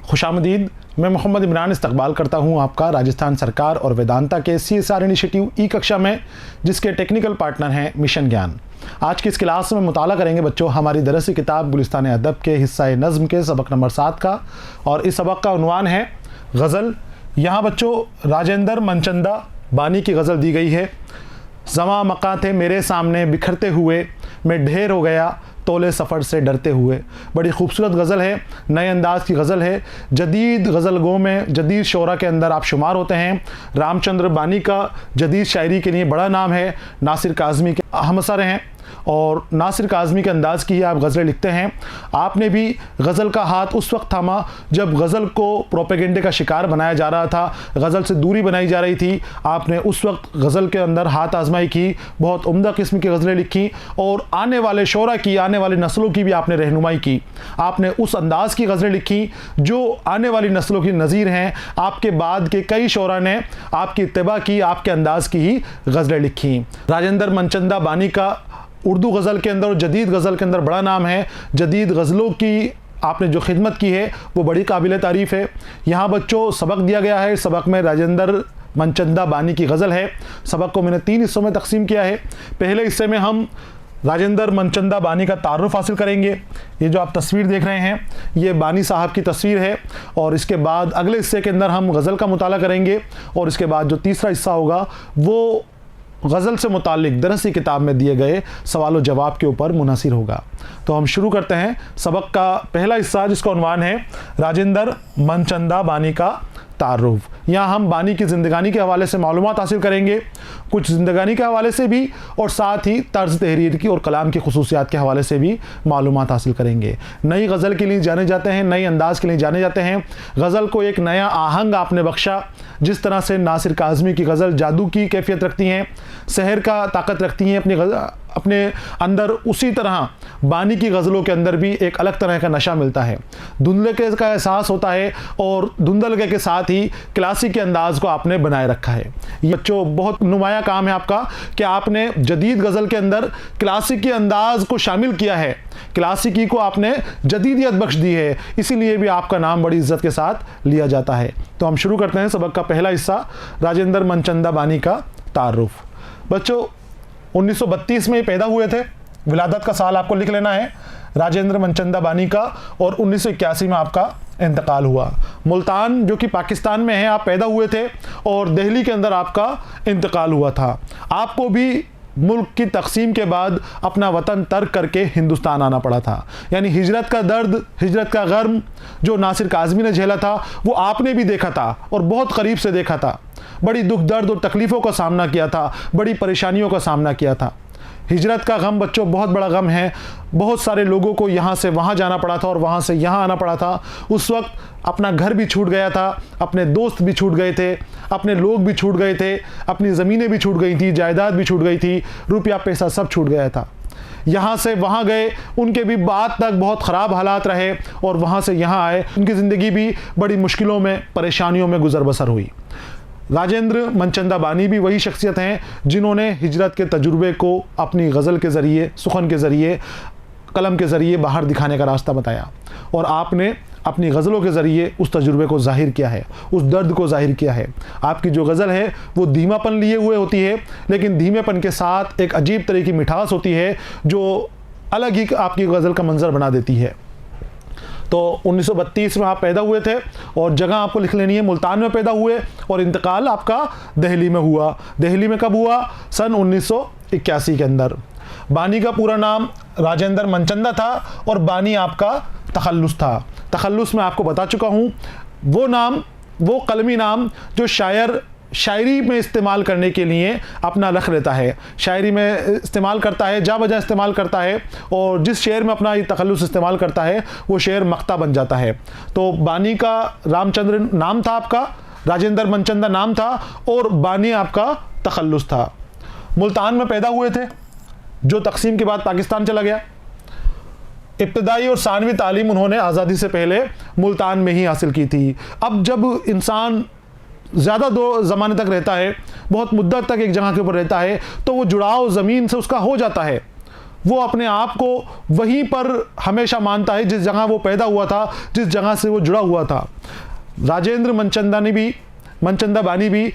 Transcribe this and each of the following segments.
खुशामदीद। मैं मोहम्मद इमरान इस्तकबाल करता हूँ आपका राजस्थान सरकार और वेदांता के CSR इनिशिएटिव ई कक्षा में, जिसके टेक्निकल पार्टनर हैं मिशन ज्ञान। आज की इस क्लास में मुताला करेंगे बच्चों हमारी दरसी किताब गुलिस्तान अदब के हिस्सा नज़्म के सबक नंबर 7 का, और इस सबक का उन्वान है गज़ल। यहाँ बच्चों राजेंद्र मनचंदा बानी की गज़ल दी गई है। ज़मा मका थे मेरे सामने बिखरते हुए, मैं ढेर हो गया तोले सफ़र से डरते हुए। बड़ी खूबसूरत गज़ल है, नए अंदाज की गज़ल है। जदीद गज़लगो में जदीद शोरा के अंदर आप शुमार होते हैं। रामचंद्र बानी का जदीद शायरी के लिए बड़ा नाम है। नासिर काज़मी के अहम असर हैं और नासिर काज़मी के अंदाज़ की ही आप गज़लें लिखते हैं। आपने भी गज़ल का हाथ उस वक्त थामा जब गज़ल को प्रोपेगेंडे का शिकार बनाया जा रहा था, गज़ल से दूरी बनाई जा रही थी। आपने उस वक्त गज़ल के अंदर हाथ आजमाई की, बहुत उम्दा किस्म की गज़लें लिखी और आने वाले शोरा की, आने वाली नस्लों की भी आपने रहनुमाई की। आपने उस अंदाज़ की गज़लें लिखी जो आने वाली नस्लों की नज़ीर हैं। आपके बाद के कई शोरा ने आपकी इत्तिबा की, आपके अंदाज़ की ही गज़लें लिखी। राजेंद्र मनचंदा बानी का उर्दू गज़ल के अंदर और जदीद गज़ल के अंदर बड़ा नाम है। जदीद गज़लों की आपने जो खिदमत की है वो बड़ी काबिल तारीफ़ है। यहाँ बच्चों सबक दिया गया है। सबक में राजेंद्र मनचंदा बानी की गज़ल है। सबक को मैंने 3 हिस्सों में तकसीम किया है। पहले हिस्से में हम राजेंद्र मनचंदा बानी का तारुफ हासिल करेंगे। ये जो आप तस्वीर देख रहे हैं ये बानी साहब की तस्वीर है, और इसके बाद अगले हिस्से के अंदर हम गज़ल का मुताला करेंगे, और इसके बाद जो तीसरा हिस्सा होगा वो गज़ल से मुतालिक दरसी किताब में दिए गए सवाल जवाब के ऊपर मुनहसिर होगा। तो हम शुरू करते हैं सबक का पहला हिस्सा, जिसका उन्वान है राजेंद्र मनचंदा बानी का तारुफ। यहाँ हम बानी की ज़िंदगानी के हवाले से मालूमात हासिल करेंगे, कुछ ज़िंदगानी के हवाले से भी, और साथ ही तर्ज तहरीर की और कलाम की खुसूसियात के हवाले से भी मालूमात हासिल करेंगे। नई गज़ल के लिए जाने जाते हैं, नई अंदाज़ के लिए जाने जाते हैं। गज़ल को एक नया आहंग आपने बख्शा। जिस तरह से नासिर काज़मी की गज़ल जादू की कैफियत रखती हैं, सहर का ताकत रखती हैं अपने अंदर, उसी तरह बानी की गज़लों के अंदर भी एक अलग तरह का नशा मिलता है। धुंधलके का एहसास होता है और धुंधलके के साथ ही क्लासिक के अंदाज़ को आपने बनाए रखा है। ये बच्चों बहुत नुमाया काम है आपका कि आपने जदीद गज़ल के अंदर क्लासिक के अंदाज़ को शामिल किया है, क्लासिकी को आपने जदीदियत बख्श दी है। इसीलिए भी आपका नाम बड़ी इज्जत के साथ लिया जाता है। तो हम शुरू करते हैं सबक का पहला हिस्सा, राजेंद्र मनचंदा बानी का तारुफ। बच्चों 1932 में पैदा हुए थे। विलादत का साल आपको लिख लेना है राजेंद्र मनचंदा बानी का, और 1981 में आपका इंतकाल हुआ। मुल्तान जो कि पाकिस्तान में है आप पैदा हुए थे, और दिल्ली के अंदर आपका इंतकाल हुआ था। आपको भी मुल्क की तकसीम के बाद अपना वतन तर्क करके हिंदुस्तान आना पड़ा था। यानी हिजरत का दर्द, हिजरत का गर्म जो नासिर काज़मी ने झेला था वो आपने भी देखा था और बहुत करीब से देखा था। बड़ी दुख दर्द और तकलीफ़ों का सामना किया था, बड़ी परेशानियों का सामना किया था। हिजरत का गम बच्चों बहुत बड़ा गम है। बहुत सारे लोगों को यहाँ से वहाँ जाना पड़ा था और वहाँ से यहाँ आना पड़ा था। उस वक्त अपना घर भी छूट गया था, अपने दोस्त भी छूट गए थे, अपने लोग भी छूट गए थे, अपनी ज़मीनें भी छूट गई थी, जायदाद भी छूट गई थी, रुपया पैसा सब छूट गया था। यहाँ से वहाँ गए, उनके भी बाद तक बहुत ख़राब हालात रहे, और वहाँ से यहाँ आए, उनकी ज़िंदगी भी बड़ी मुश्किलों में, परेशानियों में गुजर बसर हुई। राजेंद्र मनचंदा बानी भी वही शख्सियत हैं जिन्होंने हिजरत के तजुर्बे को अपनी गज़ल के ज़रिए, सुखन के ज़रिए, कलम के ज़रिए बाहर दिखाने का रास्ता बताया, और आपने अपनी गज़लों के ज़रिए उस तजुर्बे को ज़ाहिर किया है, उस दर्द को ज़ाहिर किया है। आपकी जो गज़ल है वो धीमापन लिए हुए होती है, लेकिन धीमेपन के साथ एक अजीब तरह की मिठास होती है जो अलग ही आपकी गज़ल का मंजर बना देती है। तो 1932 में आप पैदा हुए थे, और जगह आपको लिख लेनी है मुल्तान में पैदा हुए, और इंतकाल आपका दिल्ली में हुआ। दिल्ली में कब हुआ? सन 1981 के अंदर। बानी का पूरा नाम राजेंद्र मनचंदा था, और बानी आपका तखल्लुस था। तखल्लुस में आपको बता चुका हूँ, वो नाम, वो कलमी नाम जो शायर शायरी में इस्तेमाल करने के लिए अपना रख लेता है, शायरी में इस्तेमाल करता है, जा बजा इस्तेमाल करता है, और जिस शेर में अपना ये तखल्लुस इस्तेमाल करता है वो शेर मख्ता बन जाता है। तो बानी का रामचंद्र नाम था आपका, राजेंद्र मनचंदा नाम था, और बानी आपका तखल्लुस था। मुल्तान में पैदा हुए थे, जो तकसीम के बाद पाकिस्तान चला गया। इब्तदाई और सानवी तालीम उन्होंने आज़ादी से पहले मुल्तान में ही हासिल की थी। अब जब इंसान ज़्यादा दो ज़माने तक रहता है, बहुत मुद्दत तक एक जगह के ऊपर रहता है, तो वो जुड़ाव ज़मीन से उसका हो जाता है। वो अपने आप को वहीं पर हमेशा मानता है जिस जगह वो पैदा हुआ था, जिस जगह से वो जुड़ा हुआ था। राजेंद्र मनचंदा बानी भी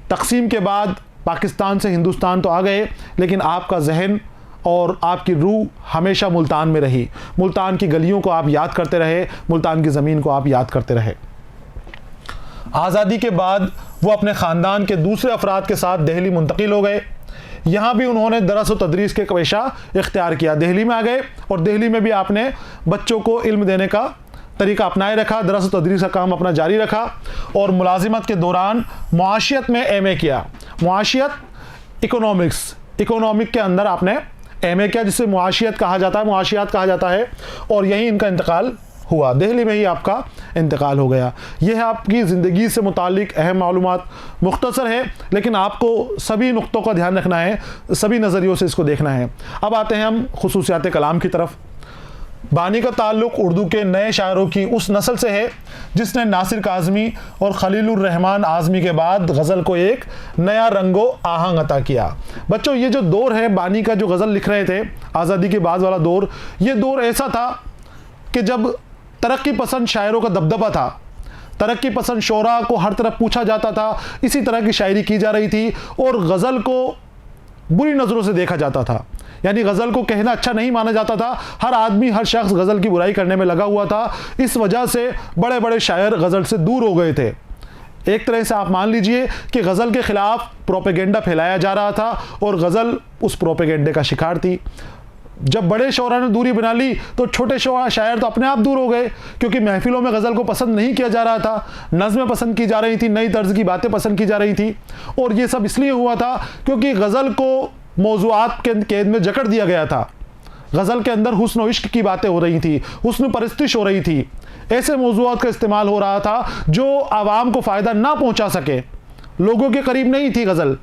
तकसीम के बाद पाकिस्तान से हिंदुस्तान तो आ गए, लेकिन आपका जहन और आपकी रूह हमेशा मुल्तान में रही। मुल्तान की गलियों को आप याद करते रहे, मुल्तान की ज़मीन को आप याद करते रहे। आज़ादी के बाद वो अपने ख़ानदान के दूसरे अफराद के साथ दिल्ली मुंतकिल हो गए। यहाँ भी उन्होंने दरस व तदरीस के पेशा इख्तियार किया। दिल्ली में आ गए और दिल्ली में भी आपने बच्चों को इल्म देने का तरीका अपनाए रखा, दरस व तदरीस का काम अपना जारी रखा और मुलाजिमत के दौरान मुआशियत में एमए किया। मुआशियत इकोनॉमिक के अंदर आपने एमए किया, जिसे मुआशियत कहा जाता है और यहीं इनका इंतकाल हुआ। दिल्ली में ही आपका इंतकाल हो गया। यह है आपकी ज़िंदगी से मुतालिक अहम मालूमात। मुख्तसर है, लेकिन आपको सभी नुक्तों का ध्यान रखना है, सभी नज़रियों से इसको देखना है। अब आते हैं हम खुसूसियात कलाम की तरफ। बानी का ताल्लुक़ उर्दू के नए शायरों की उस नस्ल से है जिसने नासिर काज़मी और खलीलुर रहमान आज़मी के बाद गज़ल को एक नया रंगो आहंग अता किया। बच्चों, ये जो दौर है बानी का, जो गज़ल लिख रहे थे आज़ादी के बाद वाला दौर, ये दौर ऐसा था कि जब तरक्की पसंद शायरों का दबदबा था, तरक्की पसंद शोरा को हर तरफ पूछा जाता था, इसी तरह की शायरी की जा रही थी और गज़ल को बुरी नज़रों से देखा जाता था। यानी गज़ल को कहना अच्छा नहीं माना जाता था। हर आदमी, हर शख्स गज़ल की बुराई करने में लगा हुआ था। इस वजह से बड़े बड़े शायर गज़ल से दूर हो गए थे। एक तरह से आप मान लीजिए कि गज़ल के ख़िलाफ़ प्रोपेगेंडा फैलाया जा रहा था और गज़ल उस प्रोपेगेंडे का शिकार थी। जब बड़े शोरा ने दूरी बना ली तो छोटे शायर तो अपने आप दूर हो गए, क्योंकि महफिलों में गज़ल को पसंद नहीं किया जा रहा था, नज़में पसंद की जा रही थी, नई तर्ज की बातें पसंद की जा रही थी। और ये सब इसलिए हुआ था क्योंकि गज़ल को मौज़ूआत के कैद में जकड़ दिया गया था। गज़ल के अंदर हुस्न और इश्क की बातें हो रही थी, हुस्न परस्तिश हो रही थी। ऐसे मौज़ूआत का इस्तेमाल हो रहा था जो आवाम को फ़ायदा ना पहुँचा सके। लोगों के करीब नहीं थी गज़ल।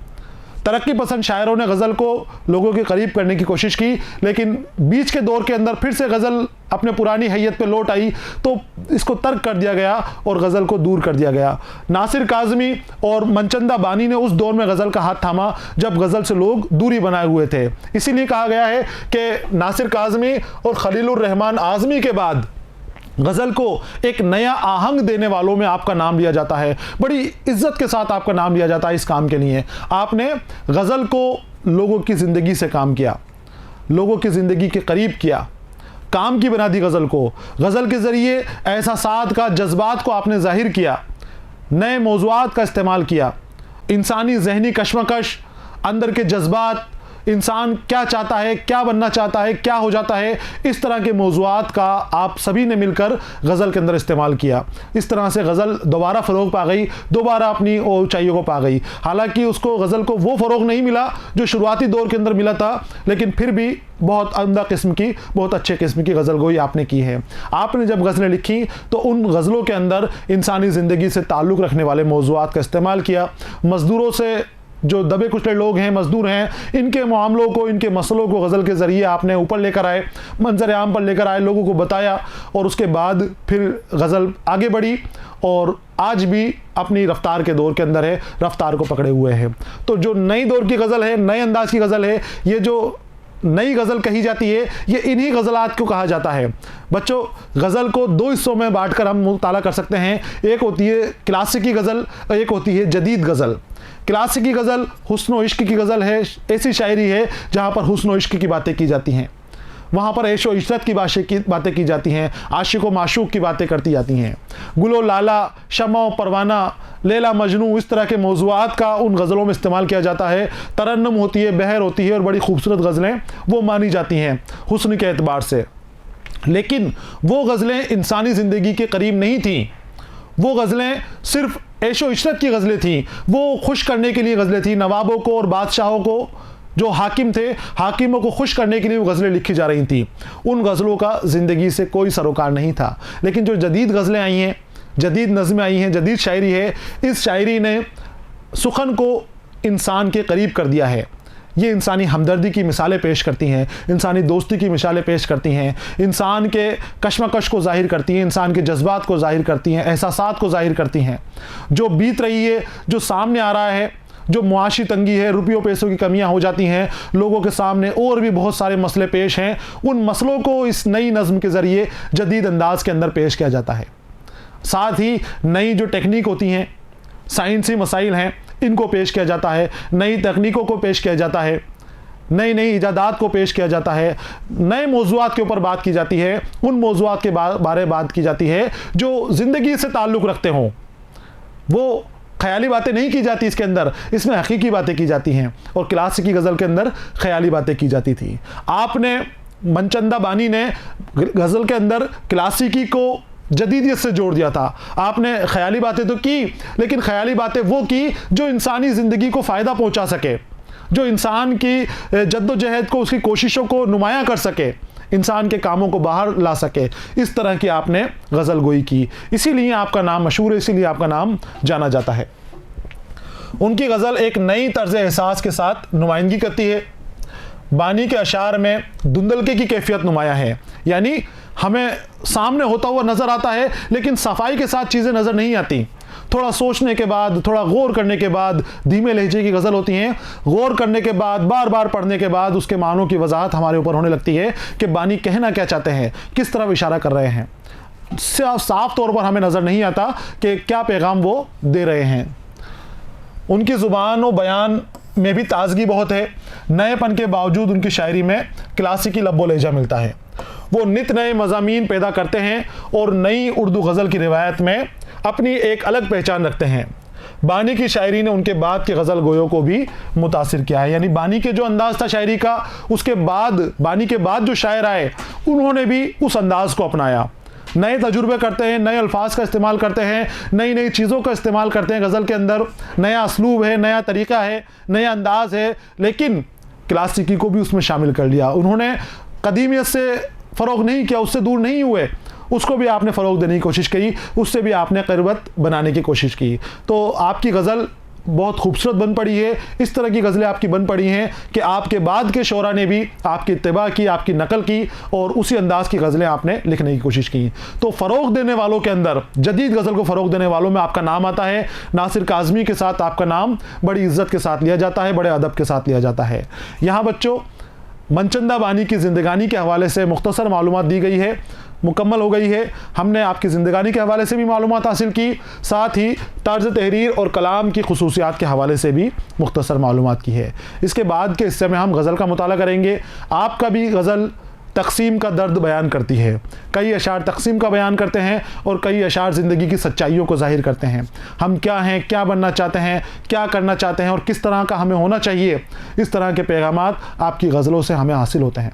तरक्की पसंद शायरों ने गज़ल को लोगों के करीब करने की कोशिश की, लेकिन बीच के दौर के अंदर फिर से गज़ल अपने पुरानी हैयत पे लौट आई तो इसको तर्क कर दिया गया और गज़ल को दूर कर दिया गया। नासिर काज़मी और मनचंदा बानी ने उस दौर में गज़ल का हाथ थामा जब गज़ल से लोग दूरी बनाए हुए थे। इसीलिए कहा गया है कि नासिर काज़मी और खलीलुर रहमान आज़मी के बाद गज़ल को एक नया आहंग देने वालों में आपका नाम लिया जाता है। बड़ी इज्जत के साथ आपका नाम लिया जाता है इस काम के लिए। आपने गज़ल को लोगों की ज़िंदगी से काम किया, लोगों की ज़िंदगी के करीब किया, काम की बना दी गज़ल को। गज़ल के ज़रिए एहसासात का, जज्बात को आपने ज़ाहिर किया, नए मौज़ूआत का इस्तेमाल किया, इंसानी ज़हनी कश्मकश, अंदर के जज्बात, इंसान क्या चाहता है, क्या बनना चाहता है, क्या हो जाता है, इस तरह के मौज़ूआत का आप सभी ने मिलकर गज़ल के अंदर इस्तेमाल किया। इस तरह से गज़ल दोबारा फ़रोग़ पा गई, दोबारा अपनी ऊंचाइयों को पा गई। हालांकि उसको गज़ल को वो फ़रोग़ नहीं मिला जो शुरुआती दौर के अंदर मिला था, लेकिन फिर भी बहुत उम्दा किस्म की, बहुत अच्छे किस्म की गज़ल गोई आपने की है। आपने जब गज़लें लिखी तो उन गज़लों के अंदर इंसानी ज़िंदगी से ताल्लुक़ रखने वाले मौज़ूआत का इस्तेमाल किया। मज़दूरों से, जो दबे कुचले लोग हैं, मज़दूर हैं, इनके मामलों को, इनके मसलों को गज़ल के ज़रिए आपने ऊपर लेकर आए, मंजर आम पर लेकर आए, लोगों को बताया और उसके बाद फिर गज़ल आगे बढ़ी और आज भी अपनी रफ्तार के दौर के अंदर है, रफ्तार को पकड़े हुए है। तो जो नई दौर की गज़ल है, नए अंदाज की गज़ल है, ये जो नई गज़ल कही जाती है, ये इन्हीं गज़लात को कहा जाता है। बच्चों, गज़ल को दो हिस्सों में बांटकर हम मुताला कर सकते हैं। एक होती है क्लासिकी गज़ल और एक होती है जदीद गज़ल। क्लासिकी गज़ल हुस्न और इश्क की गज़ल है, ऐसी शायरी है जहाँ पर हुस्न और इश्क की बातें की जाती हैं, वहाँ पर ऐशो इशरत की बातें की जाती हैं, आशिक व माशूक की बातें करती जाती हैं। गुलो लाला, शमा परवाना, लैला मजनू, इस तरह के मौज़ूआत का उन गज़लों में इस्तेमाल किया जाता है। तरन्नुम होती है, बहर होती है और बड़ी खूबसूरत गज़लें वो मानी जाती हैं हुस्न के एतबार से। लेकिन वो गज़लें इंसानी ज़िंदगी के करीब नहीं थीं। वो गज़लें सिर्फ़ ऐशो इशरत की गज़लें थीं, वो खुश करने के लिए गज़लें थीं। नवाबों को और बादशाहों को, जो हाकिम थे, हाकिमों को खुश करने के लिए वो गज़लें लिखी जा रही थी। उन गज़लों का ज़िंदगी से कोई सरोकार नहीं था। लेकिन जो जदीद गज़लें आई हैं, जदीद नज़में आई हैं, जदीद शायरी है, इस शायरी ने सुखन को इंसान के करीब कर दिया है। ये इंसानी हमदर्दी की मिसालें पेश करती हैं, इंसानी दोस्ती की मिसालें पेश करती हैं, इंसान के कश्मकश को ज़ाहिर करती हैं, इंसान के जज्बात को ज़ाहिर करती हैं, एहसासात को ज़ाहिर करती हैं। जो बीत रही है, जो सामने आ रहा है, जो मुआशी तंगी है, रुपयों पैसों की कमियां हो जाती हैं, लोगों के सामने और भी बहुत सारे मसले पेश हैं, उन मसलों को इस नई नज़्म के ज़रिए जदीद अंदाज के अंदर पेश किया जाता है। साथ ही नई जो टेक्निक होती हैं, साइंसी मसाइल हैं, इनको पेश किया जाता है, नई तकनीकों को पेश किया जाता है, नई नई इजादात को पेश किया जाता है, नए मौज़ूआत के ऊपर बात की जाती है, उन मौज़ूआत के बारे बात की जाती है जो ज़िंदगी से ताल्लुक़ रखते हों। वो ख़याली बातें नहीं की जाती इसके अंदर, इसमें हकीकी बातें की जाती हैं, और क्लासिकी गज़ल के अंदर ख़याली बातें की जाती थी। आपने मनचंदा बानी ने गज़ल के अंदर क्लासिकी को जदीदियत से जोड़ दिया था। आपने ख़याली बातें तो की, लेकिन ख़याली बातें वो की जो इंसानी ज़िंदगी को फ़ायदा पहुंचा सके, जो इंसान की जद्दोजहद को, उसकी कोशिशों को नुमायां कर सके, इंसान के कामों को बाहर ला सके। इस तरह की आपने गज़ल गोई की, इसीलिए आपका नाम मशहूर है, इसीलिए आपका नाम जाना जाता है। उनकी गज़ल एक नई तर्ज़ एहसास के साथ नुमाइंदगी करती है। बानी के अशार में धुंधलके की कैफियत नुमाया है, यानी हमें सामने होता हुआ नज़र आता है, लेकिन सफाई के साथ चीज़ें नज़र नहीं आती। थोड़ा सोचने के बाद, थोड़ा गौर करने के बाद, धीमे लहजे की गज़ल होती हैं, गौर करने के बाद, बार बार पढ़ने के बाद उसके मानों की वजाहत हमारे ऊपर होने लगती है कि बानी कहना क्या चाहते हैं, किस तरफ इशारा कर रहे हैं। साफ तौर पर हमें नज़र नहीं आता कि क्या पैगाम वो दे रहे हैं। उनकी ज़ुबान और बयान में भी ताजगी बहुत है। नएपन के बावजूद उनकी शायरी में क्लासिकी लब्बो लहजा मिलता है। वो नित नए मज़ामीन पैदा करते हैं और नई उर्दू गज़ल की रिवायत में अपनी एक अलग पहचान रखते हैं। बानी की शायरी ने उनके बाद के गज़ल गोयों को भी मुतासिर किया है, यानी बानी के जो अंदाज़ था शायरी का, उसके बाद बानी के बाद जो शायर आए उन्होंने भी उस अंदाज़ को अपनाया। नए तजुर्बे करते हैं, नए अल्फाज का इस्तेमाल करते हैं, नई नई चीज़ों का इस्तेमाल करते हैं। गज़ल के अंदर नया असलूब है, नया तरीक़ा है, नया अंदाज़ है, लेकिन क्लासिकी को भी उसमें शामिल कर लिया। उन्होंने कदीमियत से फ़रोग़ नहीं किया, उससे दूर नहीं हुए, उसको भी आपने फ़रोग़ देने की कोशिश की, उससे भी आपने क़रबत बनाने की कोशिश की। तो आपकी गज़ल बहुत खूबसूरत बन पड़ी है। इस तरह की गज़लें आपकी बन पड़ी हैं कि आपके बाद के शोरा ने भी आपकी इत्तिबा की, आपकी नकल की, और उसी अंदाज़ की गज़लें आपने लिखने की कोशिश की। तो फ़रोग़ देने वालों के अंदर, जदीद गज़ल को फ़रोग़ देने वालों में आपका नाम आता है। नासिर काज़मी के साथ आपका नाम बड़ी इज़्ज़त के साथ लिया जाता है, बड़े अदब के साथ लिया जाता है। यहाँ बच्चों, मनचंदा बानी की ज़िंदगानी के हवाले से मुख्तसर मालूमात दी गई है, मुकम्मल हो गई है। हमने आपकी ज़िंदगानी के हवाले से भी मालूमात हासिल की, साथ ही तर्ज़ तहरीर और कलाम की खुसूसियात के हवाले से भी मुख्तसर मालूमात की है। इसके बाद के हिस्से में हम गज़ल का मुताला करेंगे। आपका भी गज़ल तक़सीम का दर्द बयान करती है। कई अशार तक़सीम का बयान करते हैं और कई अशार ज़िंदगी की सच्चाइयों को ज़ाहिर करते हैं। हम क्या हैं, क्या बनना चाहते हैं, क्या करना चाहते हैं और किस तरह का हमें होना चाहिए, इस तरह के पैगामात आपकी गज़लों से हमें हासिल होते हैं।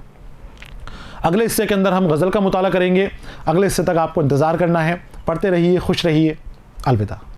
अगले हिस्से के अंदर हम गज़ल का मुताला करेंगे। अगले हिस्से तक आपको इंतज़ार करना है। पढ़ते रहिए, खुश रहिए। अलविदा।